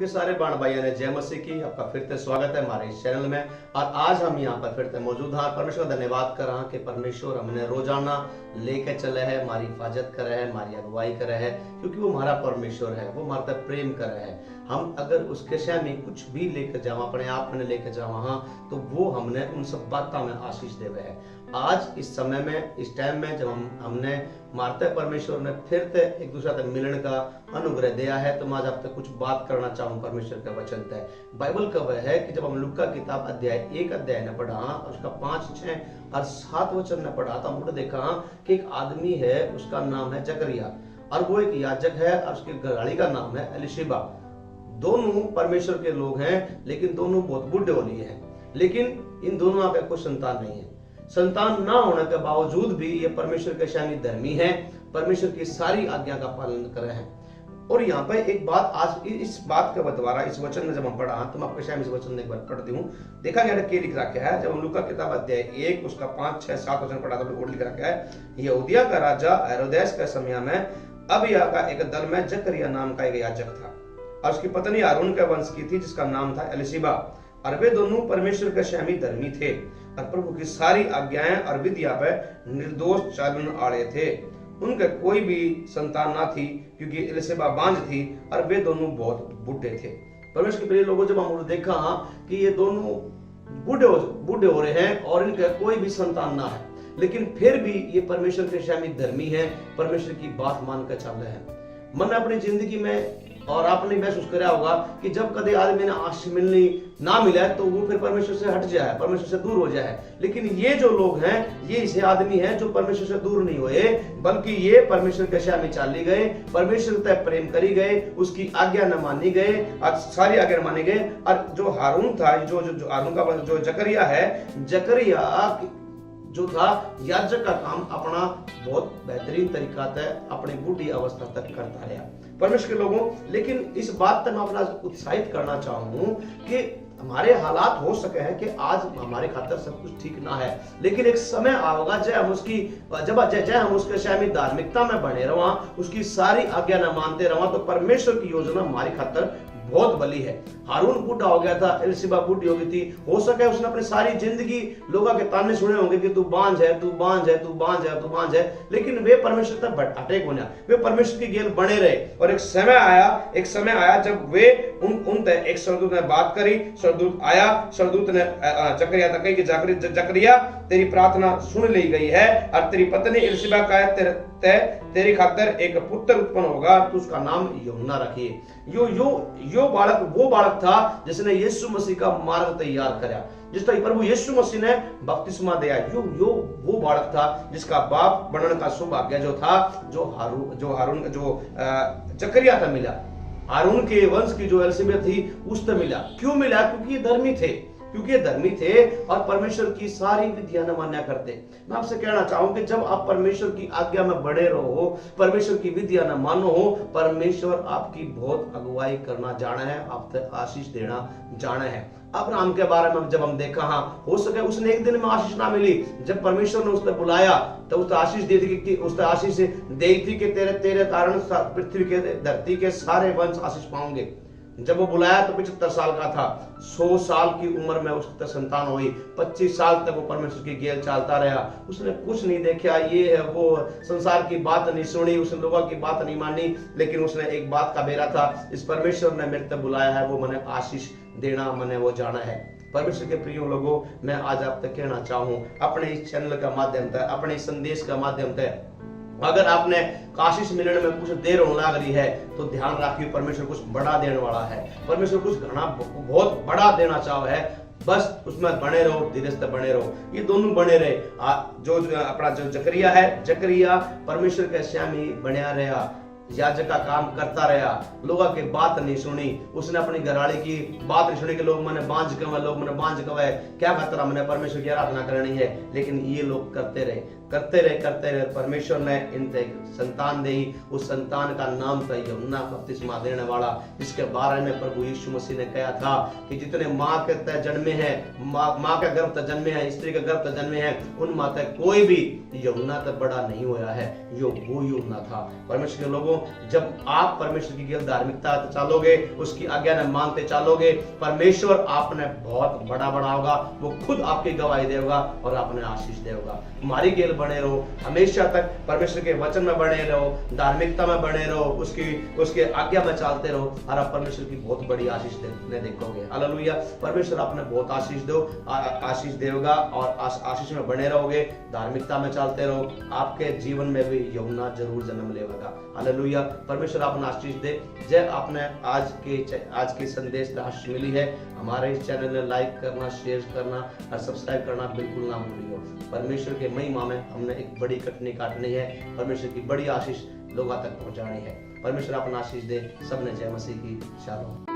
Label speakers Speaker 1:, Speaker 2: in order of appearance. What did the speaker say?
Speaker 1: के सारे बाण भाइयों ने जय मसीह की। आपका फिर से स्वागत है हमारे इस चैनल में। और आज हम यहाँ पर फिर से मौजूद हैं। परमेश्वर का धन्यवाद कर रहा कि परमेश्वर हमने रोजाना लेके चले है, हमारी हिफाजत करे है, हमारी अगुवाई करे है, क्योंकि वो हमारा परमेश्वर है, वो हमारे तक प्रेम करे है। हम अगर उसके शय में कुछ भी लेकर जावा, अपने आप में लेकर जावा हाँ, तो वो हमने उन सब बातों में आशीष देवे है। आज इस समय में, इस टाइम में जब हमने मारते परमेश्वर ने फिर से एक दूसरे से मिलने का अनुग्रह दिया है, तो मैं आज आप तक कुछ बात करना चाहूँ परमेश्वर का वचन तय। बाइबल का वह है कि जब हम लूका किताब अध्याय 1 अध्याय ने पढ़ा और उसका 5, 6 और 7 वचन ने पढ़ा, तो हमने देखा कि एक आदमी है, उसका नाम है जकरिया, और वो एक याजक है और उसकी घरवाली का नाम है एलिशिबा। दोनों परमेश्वर के लोग हैं, लेकिन दोनों बहुत बूढ़े हो लिए हैं। लेकिन इन दोनों का कोई संतान नहीं है। संतान ना होने के बावजूद भी ये परमेश्वर के शामी धर्मी है, परमेश्वर की सारी आज्ञा का पालन कर रहे हैं। और यहाँ पे एक बात, आज इस बात के द्वारा इस वचन में जब हम पढ़ा, तो मैं आपके शाम इस वचन एक बार पढ़ दूं। देखा गया क्या लिख रखा है, जब हम लूका किताब अध्याय 1 उसका 5, 6, 7 वचन पढ़ा, तो और लिख रखा है, यहूदिया का राजा हेरोदेस के समय में अबिय्याह का एक दल में जकरिया नाम का एक याजक था, और उसकी पत्नी हारून के वंश की थी, जिसका नाम था एलिशिबा। और वे दोनों परमेश्वर के शामी धर्मी थे और प्रभु की सारी आज्ञाएं और विधियां पर निर्दोष चलन आड़े थे। उनके कोई भी संतान ना थी, क्योंकि एलिशिबा बांझ थी और वे दोनों बहुत बूढ़े थे। परमेश्वर के प्रिय लोगों, जब हम देखा कि ये दोनों बूढ़े हो रहे हैं और इनका कोई भी संतान ना है, लेकिन फिर भी ये परमेश्वर के शामी धर्मी है, परमेश्वर की बात मानकर चल रहे हैं। मैंने अपनी जिंदगी में और आपने महसूस करा होगा कि जब कभी आदमी ने आशीष मिलनी ना मिला तो वो फिर परमेश्वर से हट जाए, परमेश्वर से दूर हो जाए। लेकिन ये जो लोग हैं, ये ऐसे आदमी हैं जो परमेश्वर से दूर नहीं हुए, बल्कि ये परमेश्वर के शामी चाली गए, परमेश्वर तक प्रेम करी गए, उसकी आज्ञा न मानी गए और सारी आज्ञा माने गए। और जो हारून था, जो हारून का जो जकरिया है, जकरिया जो था याजक का काम अपना बहुत बेहतरीन तरीका से अपनी बूढ़ी अवस्था तक करता रहा परमेश्वर के लोगों। लेकिन इस बात तक मैं अपना उत्साहित करना चाहूँ कि हमारे हालात हो सके हैं कि आज हमारे खातर सब कुछ ठीक ना है, लेकिन एक समय आएगा जब हम उसके शामी धार्मिकता में बने रहा, उसकी सारी आज्ञा न मानते रहा, तो परमेश्वर की योजना हमारी खातर बहुत बली है। हारून बूढ़ा हो गया था, एलिशिबा बूढ़ी हो गई थी। हो सके उसने अपनी सारी जिंदगी लोगों के ताने सुने होंगे कि तू बांझ है, तू बांझ है, तू बांझ है, तू बांझ है, लेकिन वे परमेश्वर तक हटे को ना, वे परमेश्वर की गेल बने रहे। और एक समय आया जब वे उन एक सरदूत ने बात करी, सरदूत आया, सरदूत ने जकरिया तक कही कि जकरिया तेरी प्रार्थना सुन ली गई है और तेरी पत्नी एलिशिबा का तेरी खातिर एक पुत्र उत्पन्न होगा, तो उसका नाम यूहन्ना रखिए। यो बालक वो बालक था जिसने यीशु मसीह का मार्ग तैयार कराया, जिस तरह प्रभु यीशु मसीह ने बपतिस्मा दिया। यो वो बालक था जिसका बाप बनने का सौभाग्य जो था, जो जकरिया था मिला। हारून के वंश की जो एलिशिबा थी उससे मिला। क्यों मिला? क्योंकि ये धर्मी थे और परमेश्वर की सारी विधियां न मान्या करते। मैं आपसे कहना चाहूं कि जब आप परमेश्वर की आज्ञा में बड़े रहो, परमेश्वर की विधियां न मानो हो, परमेश्वर आपकी बहुत अगुवाई करना जाना है, आपसे आशीष देना जाना है। अब्राहम के बारे में जब हम देखा, हो सके उसने एक दिन में आशीष ना मिली, जब परमेश्वर ने उसने बुलाया तो उसने आशीष दी थी कि उसने आशीष दी थी कि तेरे कारण पृथ्वी के धरती के सारे वंश आशीष पाओगे। जब वो बुलाया तो 75 साल का था, 100 साल की उम्र में उसकी संतान हुई, 25 साल तक वो परमेश्वर की गेल चलता रहा। उसने कुछ नहीं देखा, ये है वो, संसार की बात नहीं सुनी, उसने लोगों की बात नहीं मानी, लेकिन उसने एक बात का बेरा था, इस परमेश्वर ने मेरे तक बुलाया है, वो मैंने आशीष देना, मैंने वो जाना है। परमेश्वर के प्रिय लोगों, मैं आज आप तक कहना चाहूँ अपने इस चैनल का माध्यम से, अपने इस संदेश का माध्यम से, अगर आपने आशीष मिलने में कुछ देर होने लग रही है तो ध्यान रखिए, परमेश्वर कुछ बड़ा देने वाला है। परमेश्वर कुछ घना बहुत बड़ा देना चाहो है, बस उसमें बने रहो, धीरे से बने रहो। ये दोनों बने रहे। जो अपना जो जकरिया है, जकरिया परमेश्वर के श्यामी बना रहा, याजक का काम करता रहा, लोगों की बात नहीं सुनी, उसने अपनी घरवाली की बात नहीं सुनी कि लोग मैंने बांझ कवे, क्या खतरा, मैंने परमेश्वर की आराधना करनी है। लेकिन ये लोग करते रहे। परमेश्वर ने इनसे संतान दी। उस संतान का नाम था यूहन्ना बपतिस्मा देने वाला, जिसके बारे में प्रभु यीशु मसीह ने कहा था कि जितने माँ के तय जन्मे हैं, माँ के गर्भ तक जन्मे हैं, स्त्री के गर्भ तक जन्मे हैं, उन माता कोई भी यूहन्ना तक बड़ा नहीं हुआ है। वो यूहन्ना था। परमेश्वर के लोगों, जब आप परमेश्वर की केवल धार्मिकता चालोगे, उसकी आज्ञा ने मानते चालोगे, परमेश्वर आपने बहुत बड़ा होगा, वो खुद आपकी गवाही देगा और आपने आशीष देगा। हमारी गेल बने रहो, हमेशा तक परमेश्वर के वचन में बने रहो, धार्मिकता में बने रहो, उसके आज्ञा में चलते रहो और आप परमेश्वर की बहुत बड़ी आशीष देखोगे। हालेलुया। परमेश्वर आपने बहुत आशीष देगा और आशीष में बने रहोगे, धार्मिकता में चलते रहो, आपके जीवन में भी यूहन्ना जरूर जन्म लेगा। हालेलुया। परमेश्वर आपने आशीष दे। जय आपने आज के संदेश आशीष मिली है। हमारे इस चैनल में लाइक करना, शेयर करना और सब्सक्राइब करना बिल्कुल ना भूलियो। परमेश्वर के महिमा में हमने एक बड़ी कटनी काटनी है, परमेश्वर की बड़ी आशीष लोगों तक पहुंचानी है। परमेश्वर अपना आशीष दे। सबने जय मसीह की शालोम।